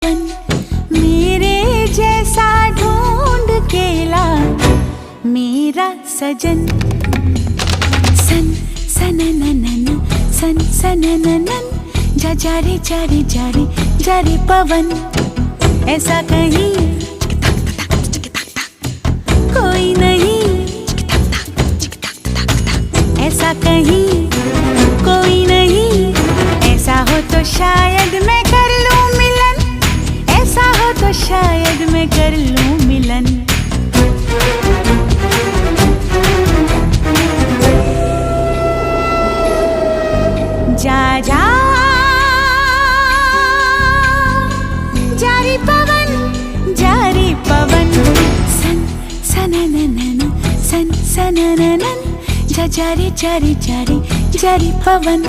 मेरे जैसा ढूंढ के ला मेरा सजन। सन सनननन सन सनननन जा जा रे जा रे जा रे जा रे पवन। ऐसा कहीं कोई नहीं, ऐसा कहीं कोई नहीं। ऐसा हो तो शायद मैं कर लूं मिलन, ऐसा हो तो शायद मैं कर लूं मिलन। जा जा जारी पवन, जारी पवन। सन सनननन सन सनननन जा जा रे जा रे जा रे जा रे पवन।